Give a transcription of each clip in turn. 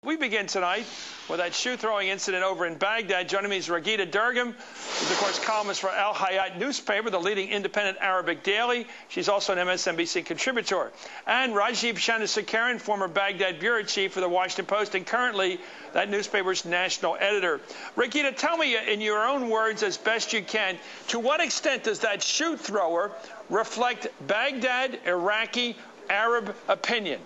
We begin tonight with that shoe-throwing incident over in Baghdad. Joining me is Raghida Dergham, who's, of course, columnist for Al Hayat newspaper, the leading independent Arabic daily. She's also an MSNBC contributor. And Rajiv Chandrasekaran, former Baghdad bureau chief for the Washington Post, and currently that newspaper's national editor. Raghida, tell me in your own words, as best you can, to what extent does that shoe-thrower reflect Baghdad, Iraqi, Arab opinion?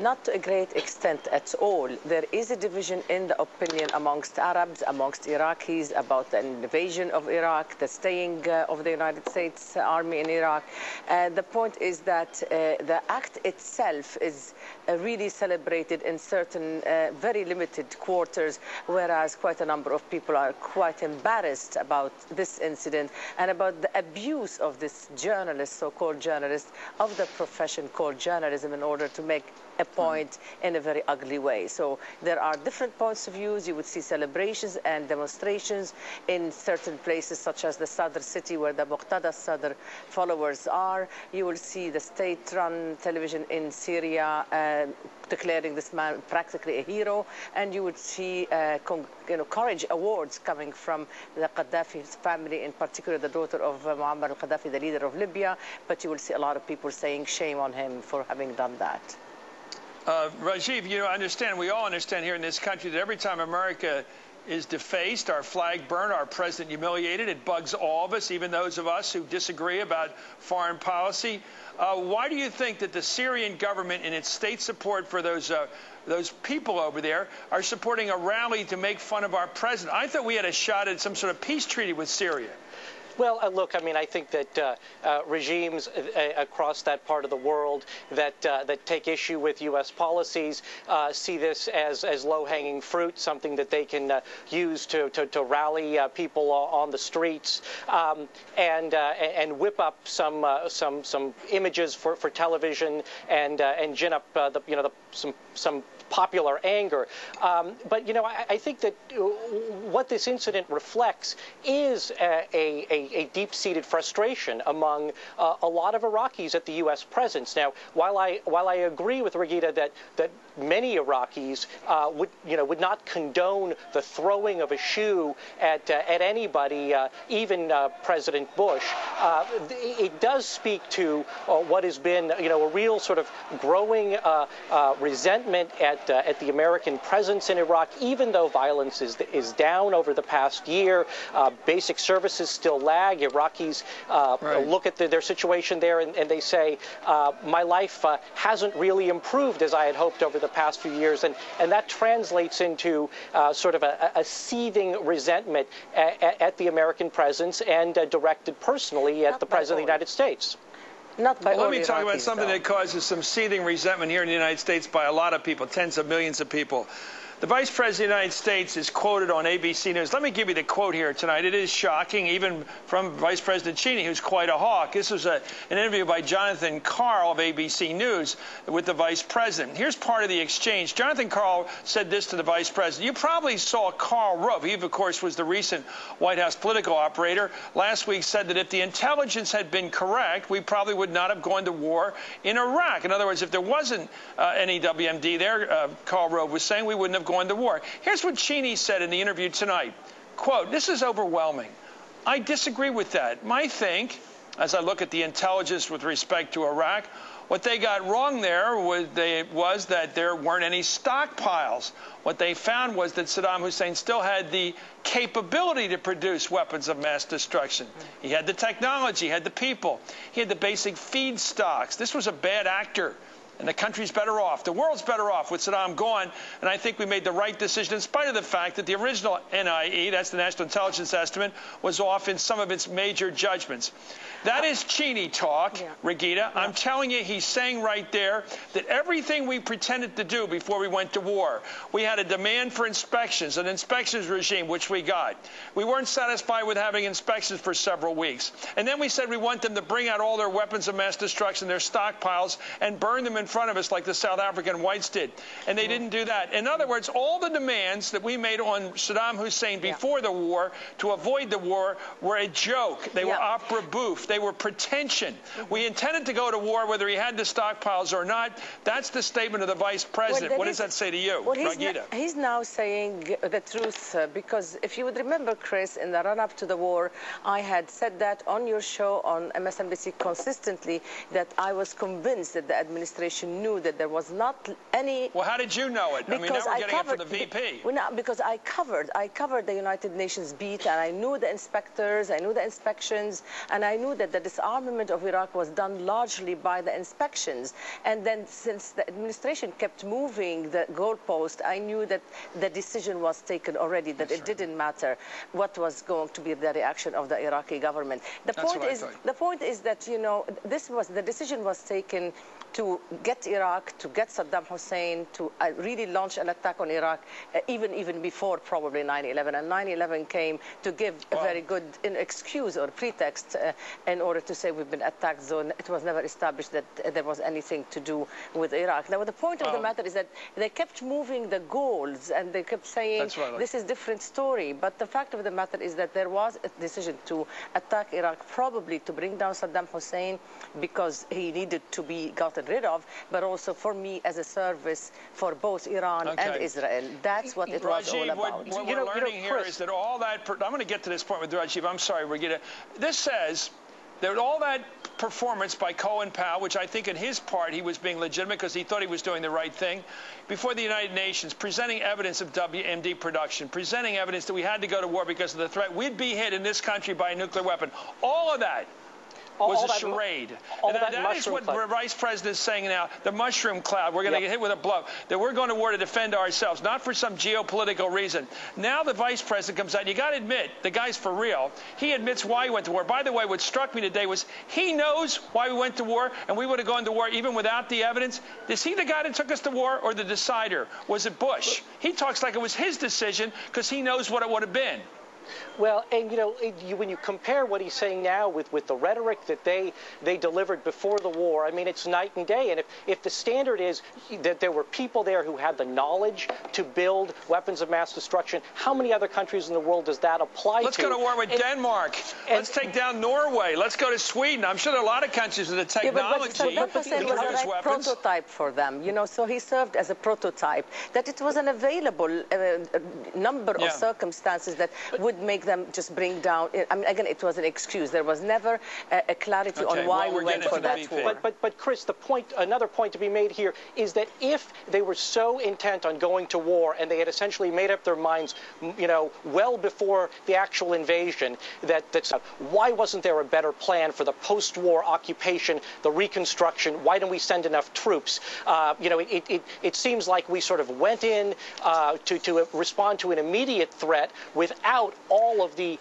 Not to a great extent at all. There is a division in the opinion amongst Arabs, amongst Iraqis about the invasion of Iraq, the staying of the United States Army in Iraq. The point is that the act itself is really celebrated in certain very limited quarters, whereas quite a number of people are quite embarrassed about this incident and about the abuse of this journalist, so-called journalist, of the profession called journalism in order to make a point in a very ugly way. So there are different points of views. You would see celebrations and demonstrations in certain places, such as the Sadr city, where the Muqtada Sadr followers are. You will see the state-run television in Syria declaring this man practically a hero, and you would see courage awards coming from the Gaddafi's family, in particular the daughter of Muammar al-Gaddafi, the leader of Libya. But you will see a lot of people saying shame on him for having done that. Rajiv, you understand, we all understand here in this country that every time America is defaced, our flag burned, our president humiliated, it bugs all of us, even those of us who disagree about foreign policy. Why do you think that the Syrian government, in its state support for those people over there, are supporting a rally to make fun of our president? I thought we had a shot at some sort of peace treaty with Syria. Well, look, I mean, I think that regimes across that part of the world that take issue with U.S. policies see this as low-hanging fruit, something that they can use to rally people on the streets and whip up some images for television and gin up some popular anger. But, I think that what this incident reflects is a deep-seated frustration among a lot of Iraqis at the U.S. presence. Now, while I agree with Raghida that many Iraqis would not condone the throwing of a shoe at anybody, even President Bush, it does speak to what has been a real sort of growing resentment at the American presence in Iraq. Even though violence is down over the past year, basic services still lag. Iraqis look at their situation there and they say, my life hasn't really improved as I had hoped over the past few years, and that translates into sort of a seething resentment at the American presence and directed personally at the President of the United States. Not by Let me talk about something though. that causes some seething resentment here in the United States by a lot of people, tens of millions of people. The Vice President of the United States is quoted on ABC News. Let me give you the quote here tonight. It is shocking, even from Vice President Cheney, who's quite a hawk. This was an interview by Jonathan Karl of ABC News with the Vice President. Here's part of the exchange. Jonathan Karl said this to the Vice President. You probably saw Karl Rove. He, of course, was the recent White House political operator. Last week said that if the intelligence had been correct, we probably would not have gone to war in Iraq. In other words, if there wasn't any WMD there, Karl Rove was saying, we wouldn't have gone to war. Here's what Cheney said in the interview tonight. Quote, this is overwhelming. I disagree with that. I think, as I look at the intelligence with respect to Iraq, what they got wrong there was that there weren't any stockpiles. What they found was that Saddam Hussein still had the capability to produce weapons of mass destruction. He had the technology, he had the people, he had the basic feedstocks. This was a bad actor. And the country's better off. The world's better off with Saddam gone. And I think we made the right decision in spite of the fact that the original NIE, that's the National Intelligence Estimate, was off in some of its major judgments. That is Cheney talk, Raghida. Yeah. I'm telling you, he's saying right there that everything we pretended to do before we went to war, we had a demand for inspections, an inspections regime, which we got. We weren't satisfied with having inspections for several weeks. And then we said we want them to bring out all their weapons of mass destruction, their stockpiles, and burn them in front of us like the South African whites did. And they didn't do that. In other words, all the demands that we made on Saddam Hussein before the war to avoid the war were a joke. They were opera bouffe. They were pretension. We intended to go to war whether he had the stockpiles or not. That's the statement of the vice president. What does that say to you, Raghida? He's now saying the truth because if you would remember, Chris, in the run-up to the war, I had said that on your show on MSNBC consistently that I was convinced that the administration knew that there was not any... Well, how did you know it? I mean, now we're getting it from the VP. Well, no, because I covered the United Nations beat, and I knew the inspectors, I knew the inspections, and I knew that the disarmament of Iraq was done largely by the inspections. And then since the administration kept moving the goalpost, I knew that the decision was taken already, that it didn't matter what was going to be the reaction of the Iraqi government. The point is that, you know, the decision was taken to get Iraq, to get Saddam Hussein, to really launch an attack on Iraq, even before probably 9/11. And 9/11 came to give a very good excuse or pretext in order to say we've been attacked. So it was never established that there was anything to do with Iraq. Now, the point of the matter is that they kept moving the goals and they kept saying this is a different story. But the fact of the matter is that there was a decision to attack Iraq, probably to bring down Saddam Hussein because he needed to be gotten rid of, but also for me as a service for both Iran and Israel. That's what it was all about. What we're learning here is that all that... I'm going to get to this point with Rajiv. I'm sorry, Raghida. This says that all that performance by Colin Powell, which I think in his part he was being legitimate because he thought he was doing the right thing, before the United Nations, presenting evidence of WMD production, presenting evidence that we had to go to war because of the threat. We'd be hit in this country by a nuclear weapon. All of that was a charade. That is what the Vice President is saying now, the mushroom cloud. We're going to get hit with a blow. That we're going to war to defend ourselves, not for some geopolitical reason. Now the Vice President comes out. You got to admit, the guy's for real. He admits why he went to war. By the way, what struck me today was he knows why we went to war, and we would have gone to war even without the evidence. Is he the guy that took us to war, or the decider? Was it Bush? He talks like it was his decision because he knows what it would have been. Well, and, you know, when you compare what he's saying now with the rhetoric that they delivered before the war, I mean, it's night and day. And if the standard is that there were people there who had the knowledge to build weapons of mass destruction, how many other countries in the world does that apply to? Let's go to war with Denmark. Let's take down Norway. Let's go to Sweden. I'm sure there are a lot of countries with the technology to produce weapons. Prototype for them, you know, so he served as a prototype, that it was an available number of circumstances that would make them just bring down. I mean, again, it was an excuse. There was never a clarity on why we went for that war. But Chris, another point to be made here is that if they were so intent on going to war and they had essentially made up their minds, you know, well before the actual invasion, why wasn't there a better plan for the post-war occupation, the reconstruction? Why didn't we send enough troops? You know, it seems like we sort of went in to respond to an immediate threat without all of the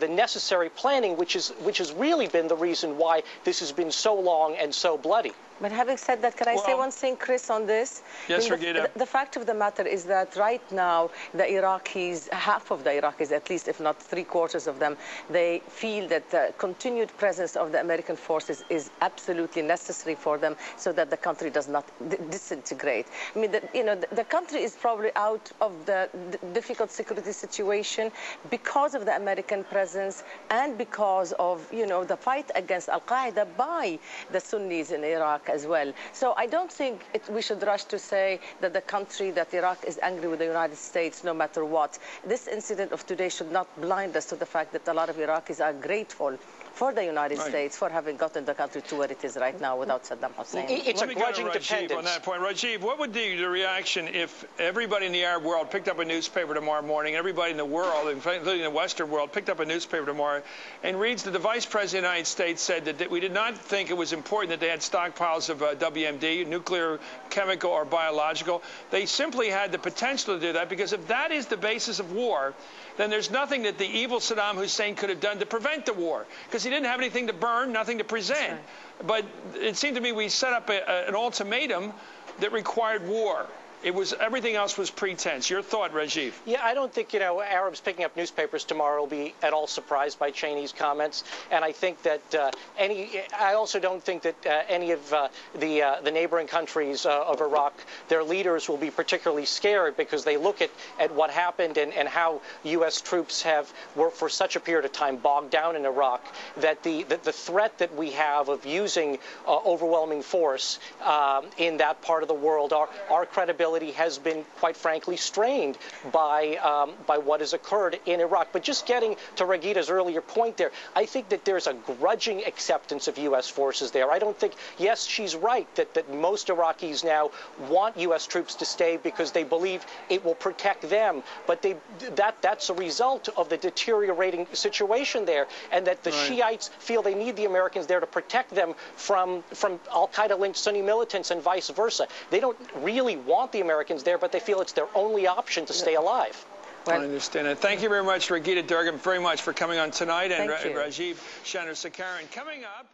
necessary planning, which has really been the reason why this has been so long and so bloody. But having said that, can I say one thing, Chris, on this? Yes, Raghida. The fact of the matter is that right now, the Iraqis, half of the Iraqis, at least, if not 3/4 of them, they feel that the continued presence of the American forces is absolutely necessary for them so that the country does not disintegrate. I mean, the country is probably out of the difficult security situation because of the American presence and because of, you know, the fight against Al-Qaeda by the Sunnis in Iraq as well. So I don't think we should rush to say that the country, that Iraq is angry with the United States no matter what. This incident of today should not blind us to the fact that a lot of Iraqis are grateful for the United States for having gotten the country to where it is right now without Saddam Hussein. It's a grudging dependence. On that point, Rajiv, what would be the reaction if everybody in the Arab world picked up a newspaper tomorrow morning, everybody in the world, including the Western world, picked up a newspaper tomorrow and reads that the Vice President of the United States said that we did not think it was important that they had stockpiles of WMD, nuclear, chemical, or biological. They simply had the potential to do that because if that is the basis of war, then there's nothing that the evil Saddam Hussein could have done to prevent the war because he didn't have anything to burn, nothing to present. Right. But it seemed to me we set up an ultimatum that required war. Everything else was pretense. Your thought, Rajiv? Yeah, I don't think, Arabs picking up newspapers tomorrow will be at all surprised by Cheney's comments. And I think that I also don't think that any of the neighboring countries of Iraq, their leaders will be particularly scared, because they look at what happened and how U.S. troops were for such a period of time bogged down in Iraq, that the threat that we have of using overwhelming force in that part of the world, our credibility has been, quite frankly, strained by what has occurred in Iraq. But just getting to Raghida's earlier point there, I think that there's a grudging acceptance of U.S. forces there. I don't think, yes, she's right that most Iraqis now want U.S. troops to stay because they believe it will protect them. But that's a result of the deteriorating situation there, and that the Shiites feel they need the Americans there to protect them from al-Qaeda-linked Sunni militants and vice versa. They don't really want the Americans there, but they feel it's their only option to stay alive. I understand it. Thank you very much, Raghida Dergham, very much for coming on tonight, and Rajiv Chandrasekaran. Coming up.